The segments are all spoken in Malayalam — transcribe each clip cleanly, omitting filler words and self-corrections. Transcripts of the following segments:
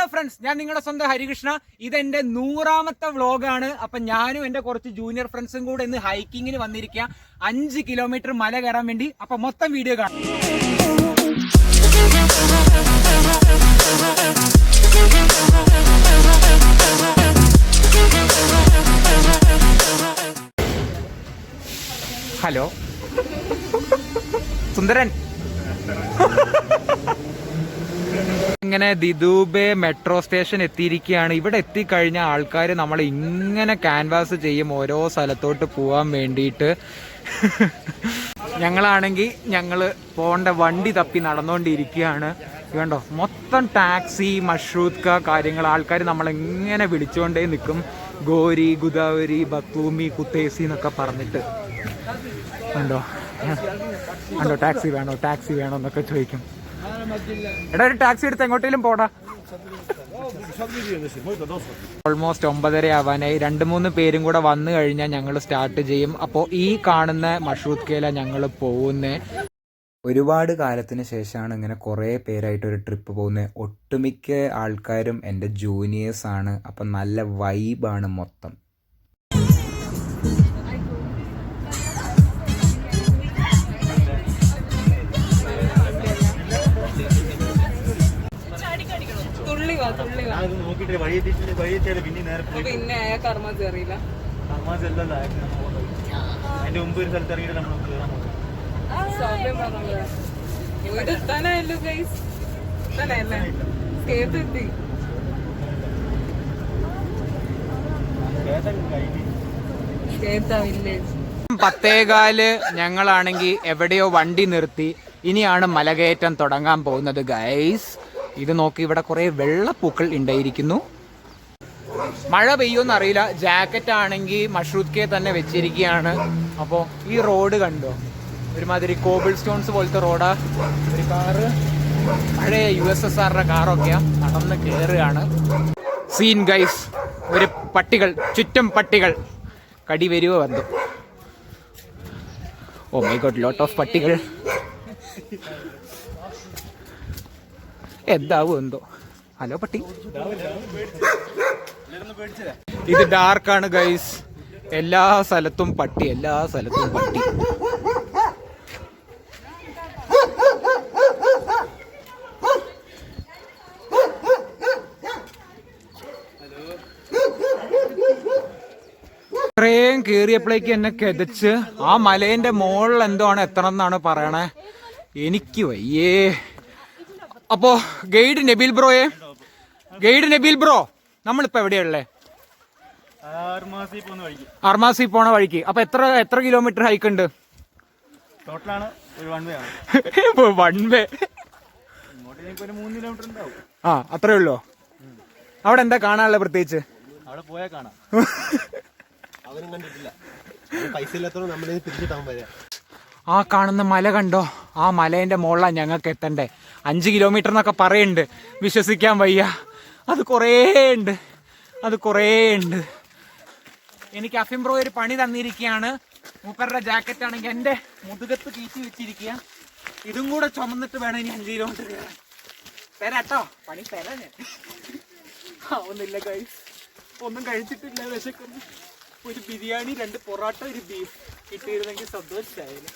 ഹലോ ഫ്രണ്ട്സ്, ഞാൻ നിങ്ങളുടെ സ്വന്തം ഹരികൃഷ്ണ. ഇതെന്റെ 100ാമത്തെ വ്ളോഗാണ്. അപ്പൊ ഞാനും എന്റെ കുറച്ച് ജൂനിയർ ഫ്രണ്ട്സും കൂടെ ഇന്ന് ഹൈക്കിങ്ങിന് വന്നിരിക്കുക 5 കിലോമീറ്റർ മല കയറാൻ വേണ്ടി. അപ്പൊ മൊത്തം വീഡിയോ കാണാം. ഹലോ സുന്ദരൻ. ഇങ്ങനെ ദിദൂബെ മെട്രോ സ്റ്റേഷൻ എത്തിയിരിക്കുകയാണ്. ഇവിടെ എത്തിക്കഴിഞ്ഞ ആൾക്കാർ നമ്മൾ ഇങ്ങനെ ക്യാൻവാസ് ചെയ്യും ഓരോ സ്ഥലത്തോട്ട് പോകാൻ വേണ്ടിയിട്ട്. ഞങ്ങളാണെങ്കിൽ ഞങ്ങൾ പോകേണ്ട വണ്ടി തപ്പി നടന്നുകൊണ്ടിരിക്കുകയാണ്. കണ്ടോ, മൊത്തം ടാക്സി, മഷ്റൂത്ക കാര്യങ്ങൾ. ആൾക്കാർ നമ്മളെങ്ങനെ വിളിച്ചുകൊണ്ടേ നിൽക്കും. ഗോരി, ഗുദാവരി, ബത്തൂമി, കുത്തേസി എന്നൊക്കെ പറഞ്ഞിട്ട്. കണ്ടോ കണ്ടോ, ടാക്സി വേണോ ടാക്സി വേണോ എന്നൊക്കെ ചോദിക്കും. എടാ, ഒരു ടാക്സി എടുത്ത് എങ്ങോട്ടേലും പോടാ. ഓൾമോസ്റ്റ് 9:30 ആവാനായി. 2-3 പേരും കൂടെ വന്നു കഴിഞ്ഞാൽ ഞങ്ങൾ സ്റ്റാർട്ട് ചെയ്യും. അപ്പോൾ ഈ കാണുന്ന മഷ്റൂത്കയില ഞങ്ങൾ പോകുന്നത്. ഒരുപാട് കാലത്തിന് ശേഷമാണ് ഇങ്ങനെ കുറേ പേരായിട്ട് ഒരു ട്രിപ്പ് പോകുന്നത്. ഒട്ടുമിക്ക ആൾക്കാരും എൻ്റെ ജൂനിയേഴ്സാണ്. അപ്പം നല്ല വൈബാണ് മൊത്തം. പിന്നെ കർമാസ് അറിയില്ല. അതിന്റെ മുമ്പ് ഒരു സ്ഥലത്ത് ഇറങ്ങിയിട്ട് നമ്മൾ എത്താനായല്ലോ ഗൈസ്. എത്താനല്ലേ കേട്ടെത്തി. കേട്ടാ വില്ലേജ് 10:15 ഞങ്ങളാണെങ്കിൽ എവിടെയോ വണ്ടി നിർത്തി. ഇനിയാണ് മലകയറ്റം തുടങ്ങാൻ പോകുന്നത് ഗൈസ്. ഇത് നോക്കി, ഇവിടെ കുറേ വെള്ളപ്പൂക്കൾ ഉണ്ടായിരിക്കുന്നു. മഴ പെയ്യുമെന്ന് അറിയില്ല. ജാക്കറ്റ് ആണെങ്കിൽ മഷ്റൂത്കയെ തന്നെ വെച്ചിരിക്കുകയാണ്. അപ്പോൾ ഈ റോഡ് കണ്ടോ, ഒരുമാതിരി കോബിൾ സ്റ്റോൺസ് പോലത്തെ റോഡാ. ഒരു കാറ്, പഴയ USSRയുടെ കാറൊക്കെയാ, നടന്ന് കയറുകയാണ്. Scene guys. ഒരു പട്ടികൾ, ചുറ്റും പട്ടികൾ. കടി വരുവോ വന്നു. Oh my god, lot of പട്ടികൾ. എന്താവും എന്തോ. ഹലോ പട്ടി. ഇത് ഡാർക്കാണ് ഗൈസ്. എല്ലാ സ്ഥലത്തും പട്ടി, എല്ലാ സ്ഥലത്തും പട്ടി. ഇത്രയും കേറിയപ്പോഴേക്ക് എന്നെ കിതച്ച്. ആ മലേന്റെ മുകളിൽ എന്തോ ആണ് എത്തണം എന്നാണ് പറയണേ. എനിക്ക് വയ്യേ. അപ്പോ ഗൈഡ് നബീൽ ബ്രോ, നമ്മളിപ്പോ എവിടെയുള്ളേ? അർമാസി പോണ വഴിക്ക്. അപ്പൊ എത്ര കിലോമീറ്റർ ഹൈക്ക് ഉണ്ട്? One way. ആ, അത്രേ ഉള്ളൂ. അവിടെ എന്താ കാണാനുള്ള പ്രത്യേകിച്ച്? അവിടെ പോയാൽ കാണാം. ആ കാണുന്ന മല കണ്ടോ? ആ മലേന്റെ മുകളിലാണ് ഞങ്ങൾക്ക് എത്തണ്ടേ. 5 കിലോമീറ്റർ എന്നൊക്കെ പറയുന്നുണ്ട്. വിശ്വസിക്കാൻ വയ്യ. അത് കുറേ ഉണ്ട്. എനിക്ക് അഫിം ബ്രോ ഒരു പണി തന്നിരിക്കുകയാണ്. മൂപ്പരുടെ ജാക്കറ്റ് ആണെങ്കിൽ എൻ്റെ മുതുകത്ത് കീറ്റി വെച്ചിരിക്കുക. ഇതും കൂടെ ചുമന്നിട്ട് വേണം ഇനി 5 കിലോമീറ്റർ കയറാൻ. തരാട്ടോ, പണി തരാൻ. ആവുന്നില്ല ഗൈസ്, ഒന്നും കഴിച്ചിട്ടില്ല, വിശക്കുന്നു. ഒരു ബിരിയാണി, 2 പൊറോട്ട, ഒരു ബീഫ് കിട്ടിയിരുന്നെങ്കിൽ സന്തോഷമായിരുന്നു.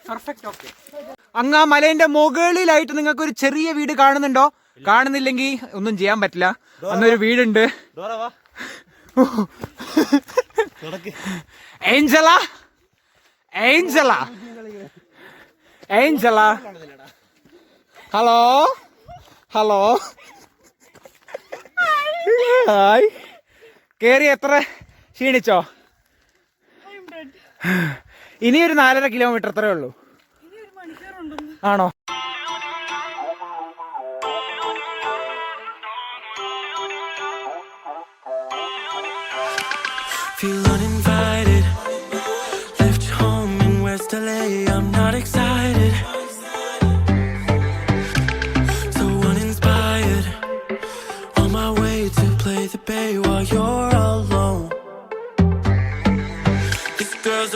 പെർഫെക്റ്റ്. ഓക്കെ. അങ്ങ് ആ മലേന്റെ മുകളിലായിട്ട് നിങ്ങൾക്ക് ഒരു ചെറിയ വീട് കാണുന്നുണ്ടോ? കാണുന്നില്ലെങ്കിൽ ഒന്നും ചെയ്യാൻ പറ്റില്ല. അന്നൊരു വീടുണ്ട്. Angela hello hi. കേറി എത്ര ക്ഷീണിച്ചോ? ഇനിയൊരു 4.5 കിലോമീറ്റർ അത്രേ ഉള്ളൂ. ആണോ? Feel uninvited. Left home in West LA. I'm not excited. So uninspired. On my way to play the bay while you're alone. This girl's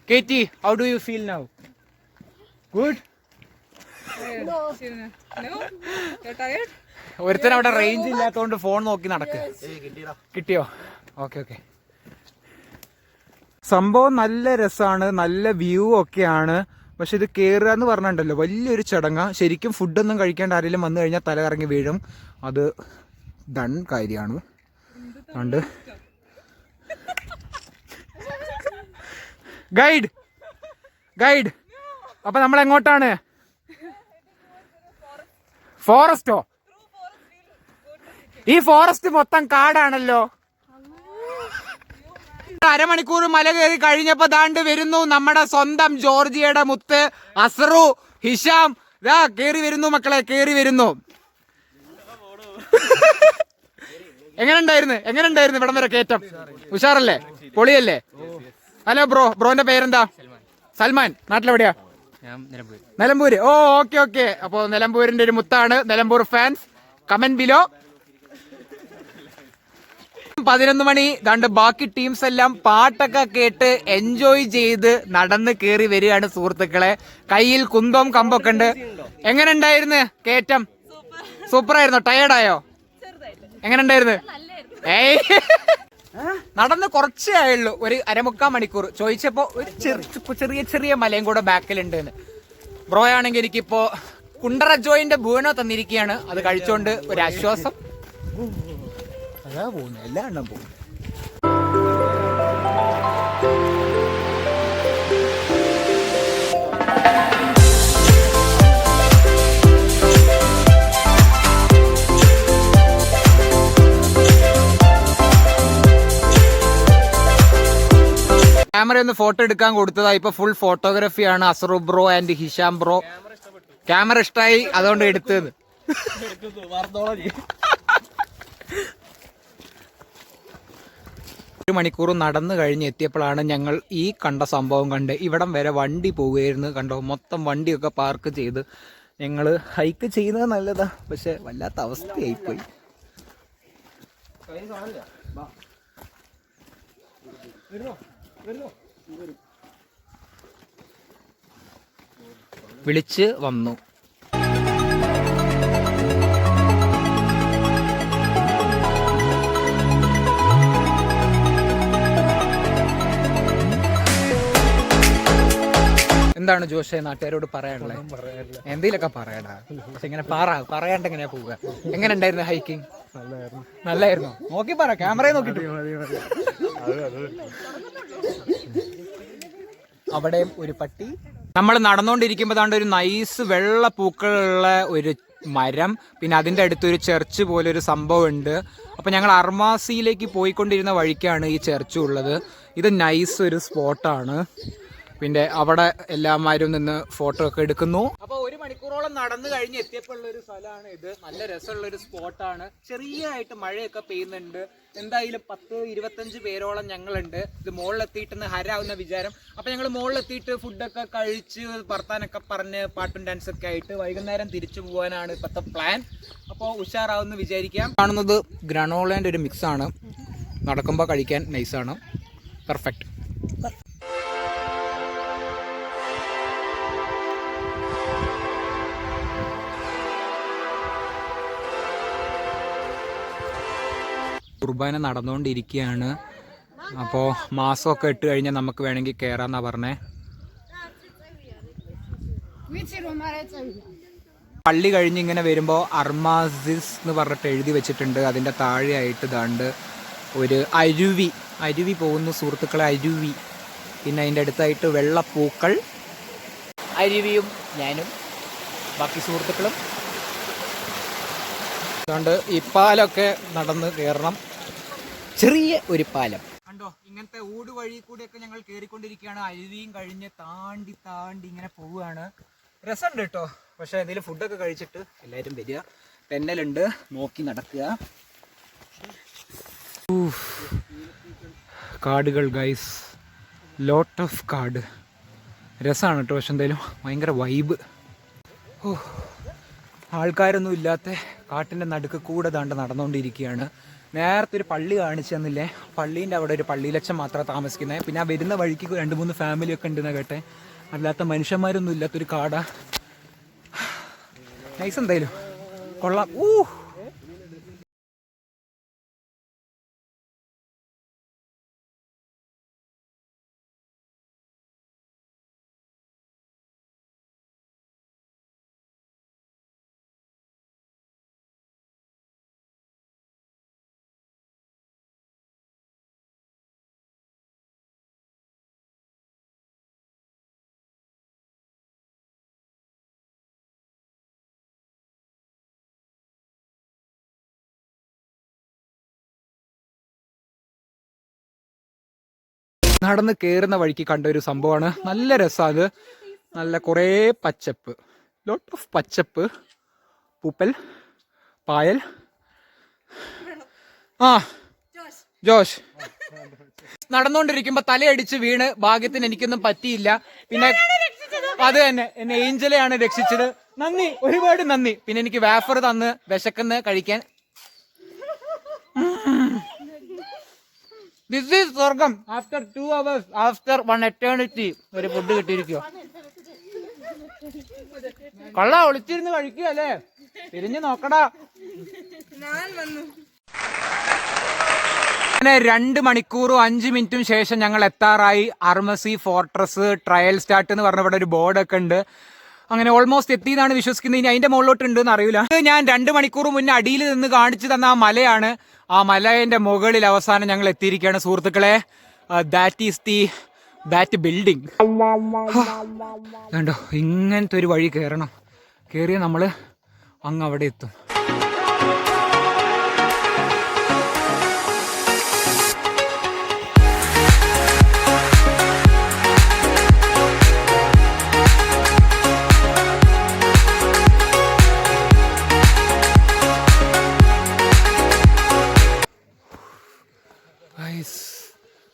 Katie, how do you feel now? Good? ഒരുത്തൻ അവിടെ റേഞ്ച് ഇല്ലാത്തതുകൊണ്ട് ഫോൺ നോക്കി നടക്കുക. കിട്ടിയോ? Okay okay. സംഭവം നല്ല രസമാണ്, നല്ല വ്യൂ ഒക്കെയാണ്. പക്ഷെ ഇത് കയറുക എന്ന് പറഞ്ഞിട്ടുണ്ടല്ലോ വലിയൊരു ചടങ്ങാ. ശരിക്കും ഫുഡൊന്നും കഴിക്കാണ്ട് ആരെങ്കിലും വന്നു കഴിഞ്ഞാൽ തല കറങ്ങി വീഴും. അത് ഡൺ കാര്യമാണ്. അതുകൊണ്ട് ഗൈഡ് ഗൈഡ് അപ്പൊ നമ്മൾ എങ്ങോട്ടാണ്? ഫോറസ്റ്റോ? ഈ ഫോറസ്റ്റ് മൊത്തം കാടാണല്ലോ. അരമണിക്കൂർ മല കയറി കഴിഞ്ഞപ്പോ ദാണ്ട് വരുന്നു നമ്മുടെ സ്വന്തം ജോർജിയയുടെ മുത്ത് അസ്രു, ഹിഷാം. ഇതാ കേറി വരുന്നു മക്കളെ, കേറി വരുന്നു. എങ്ങനെ ഉണ്ടായിരുന്നു ഇവിടം വരെ കയറ്റം? ഉഷാറല്ലേ? പൊളിയല്ലേ? Hello bro. ബ്രോന്റെ പേരെന്താ? സൽമാൻ. നാട്ടിലെവിടെയാ? നിലമ്പൂര്. Oh okay okay. അപ്പൊ നിലമ്പൂരിന്റെ ഒരു മുത്താണ്. Nilambur fans comment below. 11 മണി. ദാണ്ട് ബാക്കി ടീംസ് എല്ലാം പാട്ടൊക്കെ കേട്ട് എൻജോയ് ചെയ്ത് നടന്ന് കേറി വരികയാണ് സുഹൃത്തുക്കളെ. കയ്യിൽ കുന്തവും കമ്പൊക്കെ ഉണ്ട്. എങ്ങനെ ഉണ്ടായിരുന്നു കയറ്റം? സൂപ്പറായിരുന്നോ? ടയേർഡായോ? എങ്ങനെ ഉണ്ടായിരുന്നു? ഏയ് നടന്ന് കുറച്ചേ ആയുള്ളൂ, ഒരു 1/4 മണിക്കൂർ. ചോദിച്ചപ്പോ ഒരു ചെറിയ ചെറിയ മലയും കൂടെ ബാക്കിലുണ്ട് എന്ന്. ബ്രോ ആണെങ്കിൽ എനിക്കിപ്പോ കുണ്ടറ ജോയിന്റെ ബൂനോ തന്നിരിക്കുകയാണ്. അത് കഴിച്ചോണ്ട് ഒരു ആശ്വാസം. അതാ പോകുന്നു, എല്ലാ എണ്ണം പോകുന്നു. ക്യാമറ ഒന്ന് ഫോട്ടോ എടുക്കാൻ കൊടുത്തതാ. ഇപ്പൊ ഫുൾ ഫോട്ടോഗ്രാഫിയാണ്. Asru bro and Hisham bro. Camera ഇഷ്ടമായി, അതുകൊണ്ട് എടുത്തത്. 1 മണിക്കൂർ നടന്നു കഴിഞ്ഞ് എത്തിയപ്പോഴാണ് ഞങ്ങൾ ഈ കണ്ട സംഭവം കണ്ട്. ഇവിടം വരെ വണ്ടി പോവുകയായിരുന്നു. കണ്ടോ, മൊത്തം വണ്ടിയൊക്കെ പാർക്ക് ചെയ്ത്. ഞങ്ങൾ ഹൈക്ക് ചെയ്യുന്നത് നല്ലതാ, പക്ഷെ വല്ലാത്ത അവസ്ഥയായിപ്പോയി. വിളിച്ച് വന്നു. എന്താണ് ജോഷേ നാട്ടുകാരോട് പറയാനുള്ളത്? എന്തെങ്കിലുമൊക്കെ പറയടാ. പക്ഷെ ഇങ്ങനെ പറയാണ്ട് എങ്ങനെയാ പോവുക? എങ്ങനെ ഉണ്ടായിരുന്നു ഹൈക്കിങ്? നല്ലായിരുന്നു. നോക്കി പറ, ക്യാമറയെ നോക്കിട്ട്. അവിടെയും ഒരു പട്ടി. നമ്മൾ നടന്നുകൊണ്ടിരിക്കുമ്പോൾ താണ്ട് ഒരു നൈസ് വെള്ള പൂക്കളുള്ള ഒരു മരം, പിന്നെ അതിൻ്റെ അടുത്തൊരു ചർച്ച് പോലെ ഒരു സംഭവം ഉണ്ട്. അപ്പം ഞങ്ങൾ അർമാസിയിലേക്ക് പോയിക്കൊണ്ടിരുന്ന വഴിക്കാണ് ഈ ചർച്ച് ഉള്ളത്. ഇത് നൈസ് ഒരു സ്പോട്ടാണ്. പിന്നെ അവിടെ എല്ലാവരും നിന്ന് ഫോട്ടോ ഒക്കെ എടുക്കുന്നു. അപ്പോൾ 1 മണിക്കൂറോളം നടന്നു കഴിഞ്ഞ് എത്തിയപ്പോൾ ഉള്ള ഒരു സ്ഥലമാണ് ഇത്. നല്ല രസമുള്ള ഒരു സ്പോട്ടാണ്. ചെറിയതായിട്ട് മഴയൊക്കെ പെയ്യുന്നുണ്ട്. എന്തായാലും 10-25 പേരോളം ഞങ്ങളുണ്ട്. ഇത് മുകളിലെത്തിയിട്ടെന്ന് ഹരാവുന്ന വിചാരം. അപ്പോൾ ഞങ്ങൾ മുകളിലെത്തിയിട്ട് ഫുഡൊക്കെ കഴിച്ച് വർത്താനൊക്കെ പറഞ്ഞ് പാട്ടും ഡാൻസൊക്കെ ആയിട്ട് വൈകുന്നേരം തിരിച്ചു പോകാനാണ് ഇപ്പോഴത്തെ പ്ലാൻ. അപ്പോൾ ഉഷാറാവുമെന്ന് വിചാരിക്കാം. കാണുന്നത് ഗ്രനോളേൻ്റെ ഒരു മിക്സാണ്. നടക്കുമ്പോൾ കഴിക്കാൻ നൈസാണ്. പെർഫെക്റ്റ്. കുർബാന നടന്നുകൊണ്ടിരിക്കുകയാണ്. അപ്പോൾ മാസമൊക്കെ ഇട്ട് കഴിഞ്ഞാൽ നമുക്ക് വേണമെങ്കിൽ കയറാന്നാ പറഞ്ഞേ. പള്ളി കഴിഞ്ഞ് ഇങ്ങനെ വരുമ്പോൾ അർമാസിസ് എന്ന് പറഞ്ഞിട്ട് എഴുതി വെച്ചിട്ടുണ്ട്. അതിൻ്റെ താഴെയായിട്ട് ദാണ്ട് ഒരു അരുവി പോകുന്നു സുഹൃത്തുക്കളെ. അരുവി. പിന്നെ അതിൻ്റെ അടുത്തായിട്ട് വെള്ളപ്പൂക്കൾ. അരുവിയും ഞാനും ബാക്കി സുഹൃത്തുക്കളും. അതുകൊണ്ട് ഈ പാലൊക്കെ നടന്ന് കയറണം. ചെറിയ ഒരു പാലം കണ്ടോ. ഇങ്ങനത്തെ ഊട് വഴി കൂടെയൊക്കെ ഞങ്ങൾ കയറിക്കൊണ്ടിരിക്കുകയാണ്. അരുവിയും കഴിഞ്ഞ് താണ്ടി ഇങ്ങനെ പോവുകയാണ്. രസമുണ്ട് കേട്ടോ. പക്ഷെ എന്തെങ്കിലും ഫുഡൊക്കെ കഴിച്ചിട്ട് എല്ലാവരും വരിക. പെന്നലുണ്ട്, നോക്കി നടക്കുക. കാടുകൾ ഗൈസ്, ലോട്ട് ഓഫ് കാട്. രസമാണ് കേട്ടോ. പക്ഷെ എന്തായാലും ഭയങ്കര വൈബ്. ആൾക്കാരൊന്നും ഇല്ലാത്ത കാട്ടിൻ്റെ നടുക്ക് കൂടെ ദാണ്ട് നടന്നുകൊണ്ടിരിക്കുകയാണ്. നേരത്തെ ഒരു പള്ളി കാണിച്ചു തന്നില്ലേ, പള്ളീൻ്റെ അവിടെ ഒരു പള്ളിയിലച്ഛൻ മാത്രമാണ് താമസിക്കുന്നത്. പിന്നെ ആ വരുന്ന വഴിക്ക് 2-3 ഫാമിലിയൊക്കെ ഉണ്ടെന്ന് കേട്ടെ. അല്ലാത്ത മനുഷ്യന്മാരൊന്നും ഇല്ലാത്തൊരു കാടാ. നൈസ് എന്തായാലും കൊള്ളാം. നടന്ന് കയറുന്ന വഴിക്ക് കണ്ട ഒരു സംഭവമാണ്. നല്ല രസമാണ് അത്. നല്ല കുറേ പച്ചപ്പ്, ലോട്ട് ഓഫ് പച്ചപ്പ്, പൂപ്പൽ, പായൽ. ജോഷ് നടന്നുകൊണ്ടിരിക്കുമ്പോ തലയടിച്ച് വീണ് ഭാഗ്യത്തിന് എനിക്കൊന്നും പറ്റിയില്ല. പിന്നെ അത് തന്നെ എന്നെ ഏഞ്ചലെയാണ് രക്ഷിച്ചത്. നന്ദി, ഒരുപാട് നന്ദി. പിന്നെ എനിക്ക് വാഫർ തന്ന് വിശക്കുന്ന കഴിക്കാൻ. This is സ്വർഗം. After 2 hours, after 1 eternity ഒരു ഫുഡ് കിട്ടിയിരിക്കോ. കള്ള ഒളിച്ചിരുന്ന് കഴിക്കുക അല്ലേ? തിരിഞ്ഞു നോക്കടാ. അങ്ങനെ 2 മണിക്കൂറും 5 മിനിറ്റും ശേഷം ഞങ്ങൾ എത്താറായി. അർമസി ഫോർട്രസ് ട്രയൽ സ്റ്റാർട്ട് എന്ന് പറഞ്ഞ ഇവിടെ ഒരു ബോർഡൊക്കെ ഉണ്ട്. അങ്ങനെ ഓൾമോസ്റ്റ് എത്തിയെന്നാണ് വിശ്വസിക്കുന്നത്. ഇനി അതിന്റെ മുകളിലോട്ട് ഉണ്ട് എന്ന് അറിയില്ല. ഞാൻ 2 മണിക്കൂർ മുന്നേ അടിയിൽ നിന്ന് കാണിച്ചു തന്ന ആ മലയാണ്. ആ മലയുടെ മുകളിൽ അവസാനം ഞങ്ങൾ എത്തിയിരിക്കുകയാണ് സുഹൃത്തുക്കളെ. ദാറ്റ് ബിൽഡിംഗ് കണ്ടോ. ഇങ്ങനത്തെ ഒരു വഴി കയറണം. കയറിയ നമ്മള് അങ്ങ് അവിടെ എത്തും.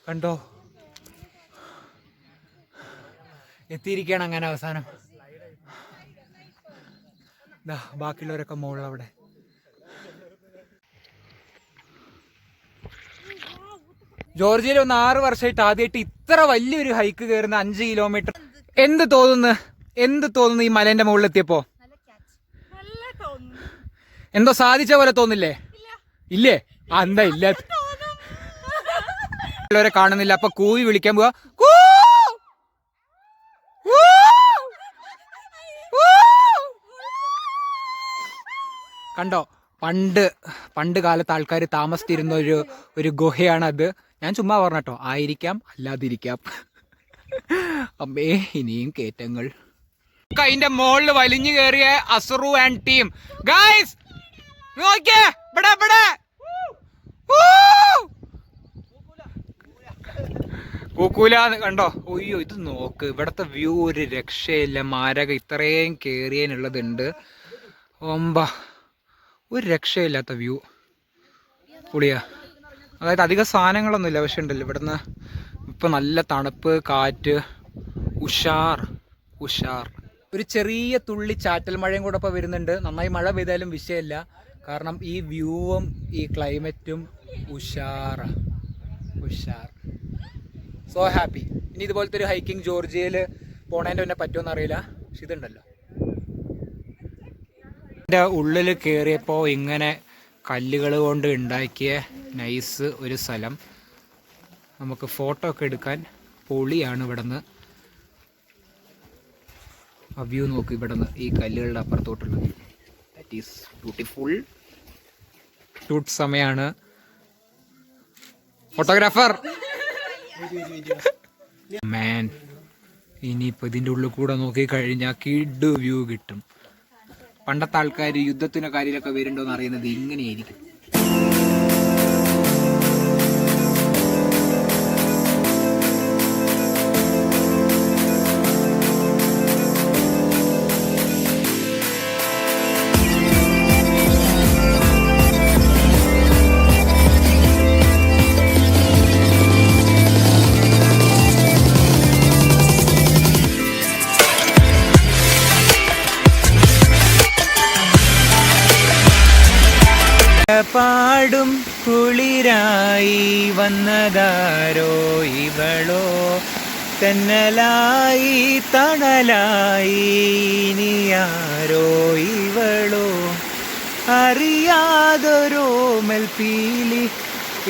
കണ്ടോ എത്തിയിരിക്കുകയാണ്. അങ്ങനെ അവസാനം ബാക്കിയുള്ളവരൊക്കെ മുകളിൽ അവിടെ. ജോർജിയയിൽ ഒന്ന് 6 വർഷമായിട്ട് ആദ്യമായിട്ട് ഇത്ര വലിയൊരു ഹൈക്ക് കയറുന്ന 5 കിലോമീറ്റർ. എന്ത് തോന്നുന്നു ഈ മലേന്റെ മുകളിൽ എത്തിയപ്പോ? എന്തോ സാധിച്ച പോലെ തോന്നില്ലേ? ഇല്ലേ? എന്താ ഇല്ലാത്ത രെ കാണുന്നില്ല. അപ്പൊ കൂവി വിളിക്കാൻ പോവാ. കണ്ടോ, പണ്ട് കാലത്ത് ആൾക്കാർ താമസിച്ചിരുന്ന ഒരു ഗുഹയാണ് അത്. ഞാൻ ചുമ്മാ പറഞ്ഞട്ടോ, ആയിരിക്കാം അല്ലാതിരിക്കാം. അമ്മേ ഇനിയും കേറ്റങ്ങൾ. അതിന്റെ മുകളിൽ വലിഞ്ഞു കയറിയ അസുറു ആൻഡ് ടീം. ഗൈസ് നോക്കിയേ, കൂക്കൂലാന്ന് കണ്ടോ. ഒയ്യോ ഇത് നോക്ക്, ഇവിടത്തെ വ്യൂ ഒരു രക്ഷയില്ല. മാരക ഇത്രയും കേറിയതിനുള്ളതുണ്ട്. ഒരു രക്ഷയില്ലാത്ത വ്യൂ. പൊളിയാ. അതായത് അധികം സാധനങ്ങളൊന്നുമില്ല, പക്ഷെ ഉണ്ടല്ലോ ഇവിടുന്ന് ഇപ്പൊ നല്ല തണുപ്പ്, കാറ്റ്, ഉഷാർ. ഒരു ചെറിയ തുള്ളി ചാറ്റൽ മഴയും കൂടെ ഇപ്പൊ വരുന്നുണ്ട്. നന്നായി മഴ പെയ്താലും വിഷയമില്ല, കാരണം ഈ വ്യൂവും ഈ ക്ലൈമറ്റും ഉഷാർ. So happy. ഇനി ഇതുപോലത്തെ ഒരു ഹൈക്കിംഗ് ജോർജിയയിൽ പോണേൻ്റെ തന്നെ പറ്റുമെന്ന് അറിയില്ല, പക്ഷെ ഇതുണ്ടല്ലോ. എൻ്റെ ഉള്ളിൽ കയറിയപ്പോൾ ഇങ്ങനെ കല്ലുകൾ കൊണ്ട് ഉണ്ടാക്കിയ നൈസ് ഒരു സ്ഥലം. നമുക്ക് ഫോട്ടോ ഒക്കെ എടുക്കാൻ പൊളിയാണ്. ഇവിടുന്ന് ആ വ്യൂ നോക്ക്. ഇവിടുന്ന് ഈ കല്ലുകളുടെ അപ്പുറത്തോട്ടുള്ള view, that is beautiful. Shoot സമയമാണ്. Photographer man. ഇനിയിപ്പോൾ ഇതിൻ്റെ ഉള്ളിൽ കൂടെ നോക്കി കഴിഞ്ഞാൽ കിഡ് വ്യൂ കിട്ടും. പണ്ടത്തെ ആൾക്കാർ യുദ്ധത്തിനോ കാര്യത്തിലൊക്കെ വരുന്നുണ്ടോയെന്ന് അറിയുന്നത് ഇങ്ങനെയായിരിക്കും. പാടും കുളിരായി വന്നതാരോ ഇവളോ തെന്നലായി തണലായി നീയാരോ ഇവളോ അറിയാതൊരോമൽ പീലി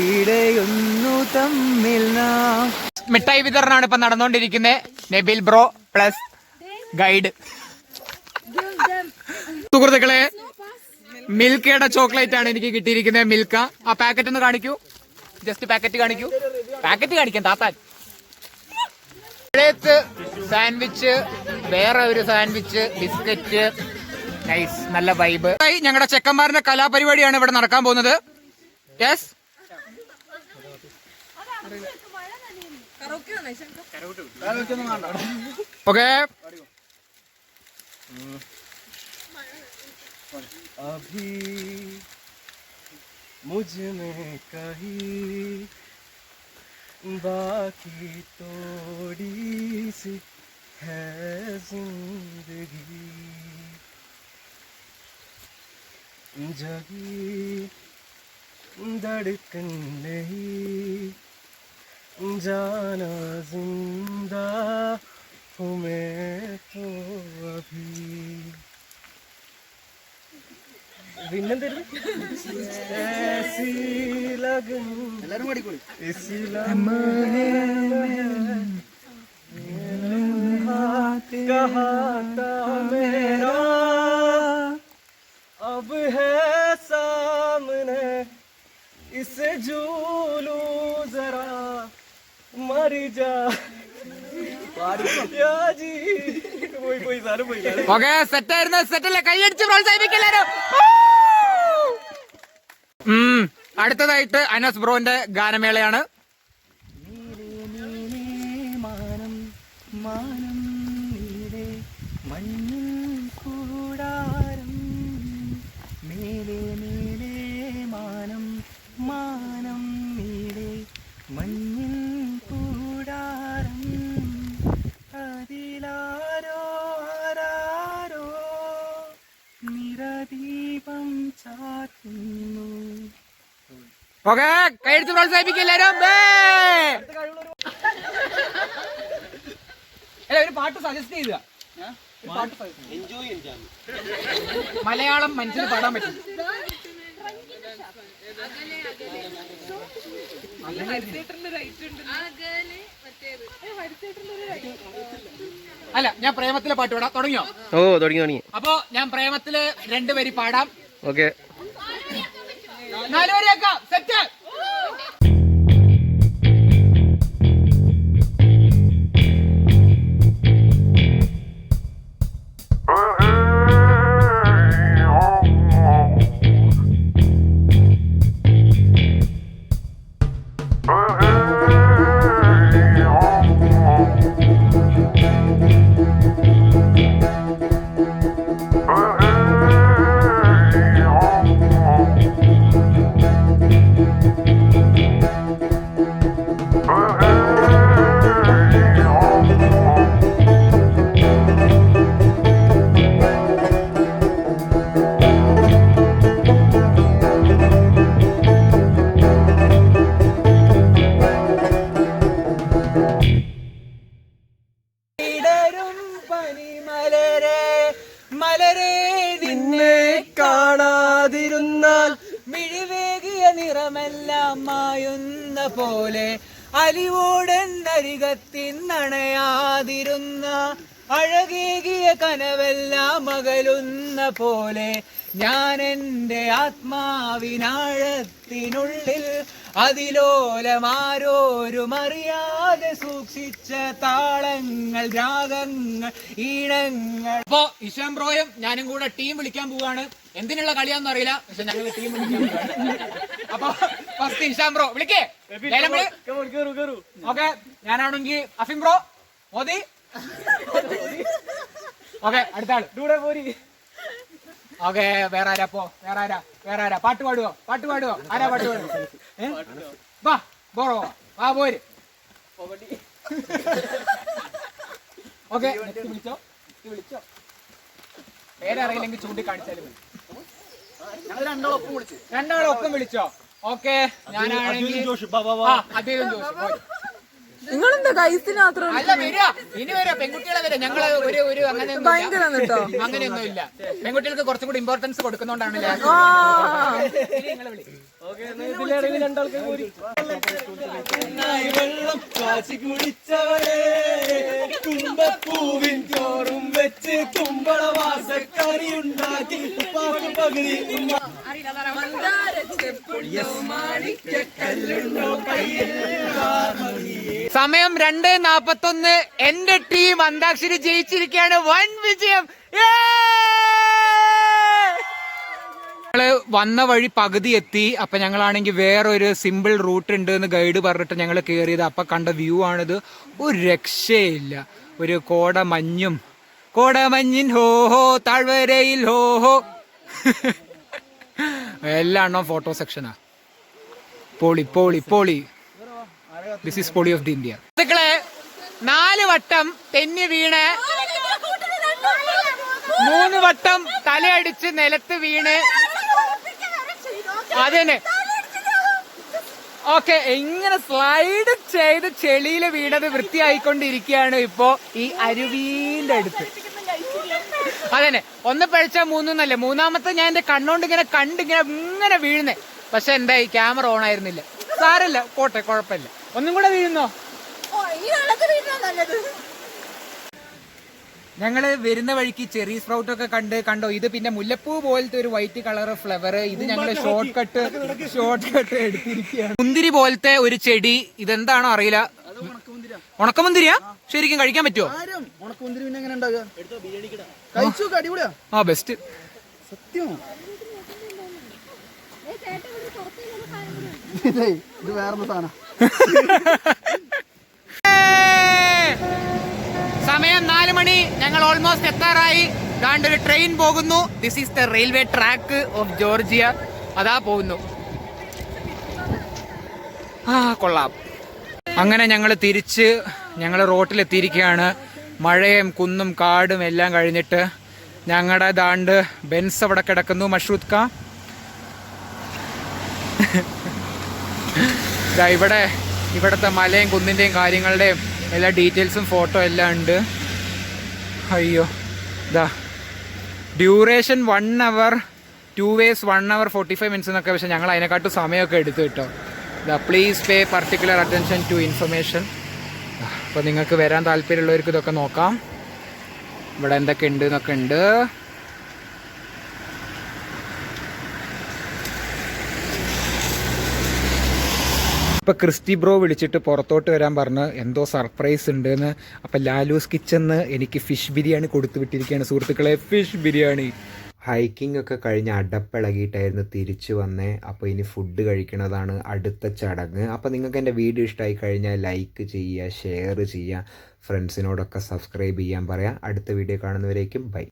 ഇടയൊന്നു തമ്മിൽ നാം. മിഠായി വിതരണമാണ് ഇപ്പൊ നടന്നുകൊണ്ടിരിക്കുന്നത്. Nabil bro plus guide. സുഹൃത്തുക്കളെ, മിൽക്കയുടെ ചോക്ലേറ്റ് ആണ് എനിക്ക് കിട്ടിയിരിക്കുന്നത്. മിൽക്ക ആ പാക്കറ്റ് ഒന്ന് കാണിക്കൂ. ജസ്റ്റ് പാക്കറ്റ് കാണിക്കൂ. പാക്കറ്റ് കാണിക്കാൻ താത്താൻ. സാൻഡ്വിച്ച്, വേറെ ഒരു സാൻഡ്വിച്ച്, ബിസ്ക്കറ്റ്. നൈസ്, നല്ല വൈബ്. ഞങ്ങളുടെ ചെക്കന്മാരുടെ കലാപരിപാടിയാണ് ഇവിടെ നടക്കാൻ പോകുന്നത്. Yes, okay. अभी मुझ में कहीं बाकी थोड़ी सी है जिंदगी जगी धड़कन नहीं जाना जिंदा हूँ मैं तो अभी ऐसी लगन ऐसी कहा था मेरा अब है सामने इसे झूलू जरा मर जा जी പോയി സാറ് പോയി. ഓക്കെ, സെറ്റായിരുന്നു. സെറ്റല്ലേ? കൈയടിച്ച് പ്രോത്സാഹിപ്പിക്കല്ലോ. അടുത്തതായിട്ട് അനസ് ബ്രോന്റെ ഗാനമേളയാണ്. മാനം മാനം നീടെ മഞ്ഞിൽ കൂടാരം മേലെ മേലെ മാനം മാനം നീടെ മഞ്ഞിൽ കൂടാരം അതിലാരോ ആരാരോ നിറദീപം ചാർത്തുന്നു. ഓക്കെ, കൈയടിച്ച് പ്രോത്സാഹിപ്പിക്കല്ലാരും. ഒരു പാട്ട് സജസ്റ്റ് ചെയ്യുക. മലയാളം മനുഷ്യന് പാടാൻ പറ്റും. അല്ല, ഞാൻ പ്രേമത്തിലെ പാട്ട് പാടാം. തുടങ്ങിയോ? ഓ, തുടങ്ങി. അപ്പൊ ഞാൻ പ്രേമത്തില് 2 വരി പാടാം. ഓക്കെ. 4 വരിയാക്കാം. സെറ്റ്. മലരെ നിന്നെ കാണാതിരുന്നാൽ മിഴിവേകിയ നിറമെല്ലാം മായുന്ന പോലെ അലിവോടെന്നരികത്തിന്നണയാതിരുന്ന അഴകേകിയ കനവെല്ലാം അകലുന്ന പോലെ ഞാൻ എൻ്റെ ആത്മാവിനാഴത്തിനുള്ളിൽ അതിലോലമാരോരും അറിയാതെ സൂക്ഷിച്ച താളങ്ങൾ, രാഗങ്ങൾ, ഈണങ്ങൾ. അപ്പോ ഇഷാം ബ്രോയും ഞാനും കൂടെ ടീം വിളിക്കാൻ പോവാണ്. എന്തിനുള്ള കളിയാന്ന് അറിയില്ല, പക്ഷെ ഞങ്ങൾ ടീം വിളിക്കാൻ പോവാണ്. അപ്പൊ ഫസ്റ്റ് ഇഷാം ബ്രോ വിളിക്കേ. ഓക്കെ, ഞാനാണെങ്കിൽ അഫിം ബ്രോ, മോദി. ഓക്കെ, അടുത്ത ആള്. ഓക്കെ, വേറെ ആരാ? വേറെ ആരാ? പാട്ട് പാടുവോ? ആരാ പാട്ട് പാടുവോ? വാ ബോറോ, വാ പോര്. ഓക്കെ, വിളിച്ചോ. പേരറിയില്ലെങ്കിൽ ചൂണ്ടിക്കാണിച്ചാലും മതി. രണ്ടാളൊപ്പം വിളിച്ചോ? ഓക്കെ, ഞാനാണെങ്കിൽ അദ്ദേഹം ജോഷ്. നിങ്ങളെന്താ ഗൈസിന് മാത്രം അല്ല വരിക, ഇനി വരിക, പെൺകുട്ടികളെ വരിക. ഞങ്ങള് ഒരു അങ്ങനെ ഭയങ്കര കേട്ടോ. അങ്ങനെയൊന്നും ഇല്ല. പെൺകുട്ടികൾക്ക് കുറച്ചും കൂടി ഇമ്പോർട്ടൻസ് കൊടുക്കുന്നോണ്ടാണ് ചോറും വെച്ച് കുമ്പളവാസക്കറി ഉണ്ടാക്കി പകുതി സമയം 2:41. എന്റെ ടീം അന്താക്ഷരി ജയിച്ചിരിക്കുകയാണ്. വൻ വിജയം. ഞങ്ങള് വന്ന വഴി പകുതി എത്തി. അപ്പൊ ഞങ്ങളാണെങ്കിൽ വേറൊരു സിമ്പിൾ റൂട്ട് ഉണ്ട് എന്ന് ഗൈഡ് പറഞ്ഞിട്ട് ഞങ്ങൾ കയറിയത്. അപ്പൊ കണ്ട വ്യൂ ആണിത്. ഒരു രക്ഷയില്ല. ഒരു കോടമഞ്ഞിൻ ഹോഹോ താഴ്വരയിൽ ഹോഹോ. എല്ലാം ഫോട്ടോ സെക്ഷനാ. പോളി. ദിസ് ഈസ് പോളി ഓഫ് ദി ഇന്ത്യ. 4 വട്ടം തെന്നി വീണ്, 3 വട്ടം തലയടിച്ച് നിലത്ത് വീണ്. അതന്നെ ഓക്കെ. ഇങ്ങനെ സ്ലൈഡ് ചെയ്ത് ചെളിയിൽ വീണത് വൃത്തിയായിക്കൊണ്ടിരിക്കുകയാണ് ഇപ്പോ ഈ അരുവീന്റെ അടുത്ത്. അതന്നെ, ഒന്ന് പഴിച്ച 3 മൂന്നാമത്തെ ഞാൻ എന്റെ കണ്ണോണ്ട് ഇങ്ങനെ വീഴുന്നേ. പക്ഷെ എന്തായി, ക്യാമറ ഓൺ ആയിരുന്നില്ല. സാരല്ല, പോട്ടെ, കുഴപ്പമില്ല. ഒന്നും കൂടെ വീഴുന്നോ? ഞങ്ങള് വരുന്ന വഴിക്ക് ചെറി സ്പ്രൗട്ട് ഒക്കെ കണ്ടോ. ഇത് പിന്നെ മുല്ലപ്പൂ പോലത്തെ ഒരു വൈറ്റ് കളർ ഫ്ലവർ. ഇത് ഞങ്ങള് ഷോർട്ട് കട്ട് എടുത്തിരിക്കുകയാണ്. മുന്തിരി പോലത്തെ ഒരു ചെടി. ഇതെന്താണോ അറിയില്ല. ഉണക്കമുന്തിരിയാ? ശരിക്കും കഴിക്കാൻ പറ്റുമോ? ഉണക്കമുന്തിരി പിന്നെ എങ്ങനെ ഉണ്ടാകുക? ആ ബെസ്റ്റ്. സത്യം ഇത് വേറൊരു സാധനം. സമയം 4 മണി. ഞങ്ങൾ ഓൾമോസ്റ്റ് എത്താറായി. ഒരു ട്രെയിൻ പോകുന്നു. This is the railway track of Georgia. അതാ പോകുന്നു. കൊള്ളാം. അങ്ങനെ ഞങ്ങൾ റോട്ടിലെത്തിയിരിക്കുകയാണ്. മഴയും കുന്നും കാടും എല്ലാം കഴിഞ്ഞിട്ട് ഞങ്ങളുടെ ബെൻസ് അവിടെ കിടക്കുന്നു. മഷ്റൂദ് ക ഇവിടുത്തെ മലയും കുന്നിൻ്റെയും കാര്യങ്ങളുടെയും എല്ലാ ഡീറ്റെയിൽസും ഫോട്ടോ എല്ലാം ഉണ്ട്. അയ്യോ, duration 1 hour 2 ways 1 hour 45 minutes എന്നൊക്കെ. പക്ഷെ ഞങ്ങൾ അതിനെക്കാട്ടും സമയമൊക്കെ എടുത്തു കേട്ടോ. Please pay particular attention to information. അപ്പോൾ നിങ്ങൾക്ക് വരാൻ താല്പര്യമുള്ളവർക്ക് ഇതൊക്കെ നോക്കാം. ഇവിടെ എന്തൊക്കെ ഉണ്ട് എന്നൊക്കെ ഉണ്ട്. ഇപ്പം ക്രിസ്റ്റി ബ്രോ വിളിച്ചിട്ട് പുറത്തോട്ട് വരാൻ പറഞ്ഞ് എന്തോ സർപ്രൈസ് ഉണ്ടെന്ന്. അപ്പം ലാലൂസ് കിച്ചന്ന് എനിക്ക് ഫിഷ് ബിരിയാണി കൊടുത്തു വിട്ടിരിക്കുകയാണ് സുഹൃത്തുക്കളെ. ഫിഷ് ബിരിയാണി. ഹൈക്കിംഗ് ഒക്കെ കഴിഞ്ഞ് അടപ്പിളകിയിട്ടായിരുന്നു തിരിച്ചു വന്നേ. അപ്പോൾ ഇനി ഫുഡ് കഴിക്കണതാണ് അടുത്ത ചടങ്ങ്. അപ്പോൾ നിങ്ങൾക്ക് എൻ്റെ വീഡിയോ ഇഷ്ടമായി കഴിഞ്ഞാൽ ലൈക്ക് ചെയ്യുക, ഷെയർ ചെയ്യുക, ഫ്രണ്ട്സിനോടൊക്കെ സബ്സ്ക്രൈബ് ചെയ്യാൻ പറയാം. അടുത്ത വീഡിയോ കാണുന്നവരേക്കും ബൈ.